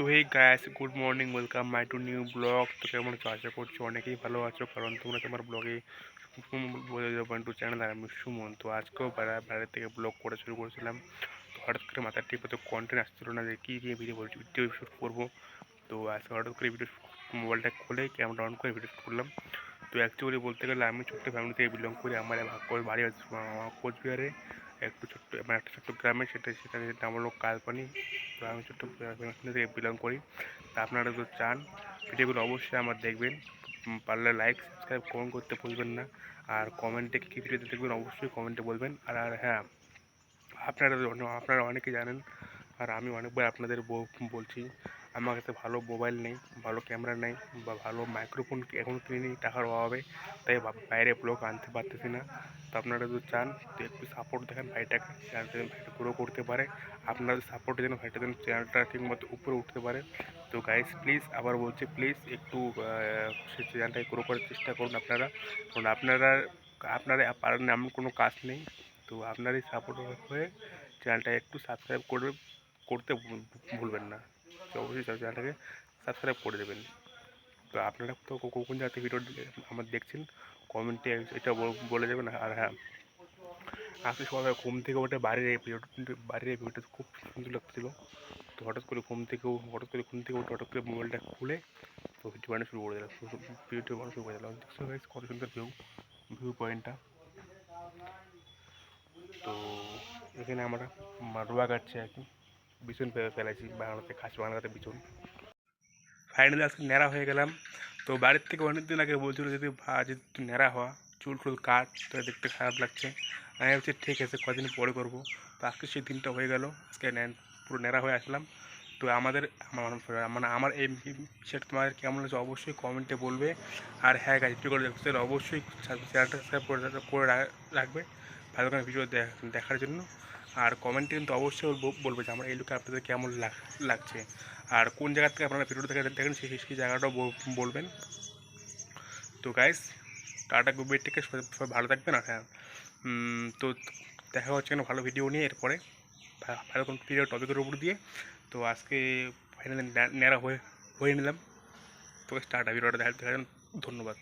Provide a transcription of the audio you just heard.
তো hey guys, good morning, welcome my two new blog. তো কেমন আছো? আশা করছি অনেকেই ভালো আছো, কারণ তোমরা তোমার ব্লগে টু চ্যানেল আর আমি সুমন। তো আজকেও বাইরে থেকে ব্লগ করে শুরু করেছিলাম। তো হঠাৎ করে মাথার ঠিক মতো কন্টেন্ট আসছিল না যে কী ভিডিও শ্যুট করবো। তো আজকে হঠাৎ করে মোবাইলটা খুলে ক্যামেরা অন করে ভিডিও শ্যুট করলাম। তো অ্যাকচুয়ালি বলতে গেলে আমি ছোট্ট ফ্যামিলি থেকে বিলং করি। আমার বাড়ি আছে কোচবিহারে, একটু ছোট্ট মানে একটা ছোট্ট গ্রামে। সেটা নাম হলো কালপানি। তো আমি ছোট্ট ফ্যামিলি থেকে বিলং করি। তা আপনারা যদি চান ভিডিওগুলো অবশ্যই আমার দেখবেন। পারলে লাইক সাবস্ক্রাইব কমেন্ট করতে ভুলবেন না। আর কমেন্টে কী ভিডিওতে দেখবেন অবশ্যই কমেন্টে বলবেন। আর হ্যাঁ, আপনারা অনেকে জানেন, আর আমি অনেকবার আপনাদের বলছি, আমার কাছে ভালো মোবাইল নেই, ভালো ক্যামেরা নেই, বা ভালো মাইক্রোফোন এখন কিনে নিই টাকার অভাবে, তাই বাইরে ব্লগ আনতে পারতেছি না। তো আপনারা যদি চান তো একটু সাপোর্ট দেখেন ভাইটাকে, চ্যানেলটা যেন ভাইটা গ্রো করতে পারে। আপনাদের সাপোর্টে যেন ভাইটা যেন চ্যানেলটা ঠিকমতো উপরে উঠতে পারে। তো গাইস প্লিজ, আবার বলছি প্লিজ, একটু সেই চ্যানেলটাকে গ্রো করার চেষ্টা করুন আপনারা। কারণ আপনারা পারেন এমন কোনো কাজ নেই। তো আপনারই সাপোর্ট হয়ে চ্যানেলটা একটু সাবস্ক্রাইব করতে ভুলবেন না। তো অবশ্যই চ্যানেলটাকে সাবস্ক্রাইব করে দেবেন। তো আপনারা তো কোন জায়গা থেকে ভিডিও আমার দেখছেন কমেন্টে এটা বলে দেবেন। আর হ্যাঁ, আজকে সকালে ঘুম থেকে উঠে বাইরের ভিডিওটা খুব সুন্দর লাগছিল। তো হঠাৎ করে ঘুম থেকে উঠে হঠাৎ করে মোবাইলটা খুলে তো ভিডিও বানানো শুরু করে দিলাম। ভিডিও বানানো শুরু করে দিলাম। দেখছো গাইস কত সুন্দর ভিউ পয়েন্টটা। তো এখানে আমরা রোয়া কাটছে আর কি, বিছুন ফেলেছি বাংলাতে, খাসি বাংলাতে বিছুন। ফাইনালি আজকে ন্যাড়া হয়ে গেলাম। তো বাড়ির থেকে অনেকদিন আগে বলছিল যদি তুই ন্যাড়া হওয়া, চুল টুল কাট, তো দেখতে খারাপ লাগছে। আমি ভাবছি ঠিক আছে, কদিন পরে করবো। তো আজকে সেই দিনটা হয়ে গেল, আজকে পুরো ন্যাড়া হয়ে আসলাম। তো আমার এই বিষয়টা তোমাদের কেমন লাগছে অবশ্যই কমেন্টে বলবে। আর হ্যাঁ গাইজ, ভিডিও করে দেখতে অবশ্যই চ্যানেলটা সাবস্ক্রাইব করে রাখবে ভালো করে ভিডিও দেখার জন্য। আর কমেন্টে কিন্তু অবশ্যই বলবে যে আমার এই লুকে আপনাদের কেমন লাগছে, আর কোন জায়গা থেকে আপনারা ভিডিওটা দেখেন সেই জায়গাটাও বলবেন। তো guys, tata, good bye, take care, সবাই ভালো থাকবেন। আর হ্যাঁ, তো দেখা হচ্ছে কেন ভালো ভিডিও নিয়ে এরপরে, ভালো কোনো ভিডিও টপিকের উপর দিয়ে। তো আজকে ফাইনালি ন্যাড়া হয়ে নিলাম। তো টাটা, ভিডিওটা দেখার জন্য ধন্যবাদ।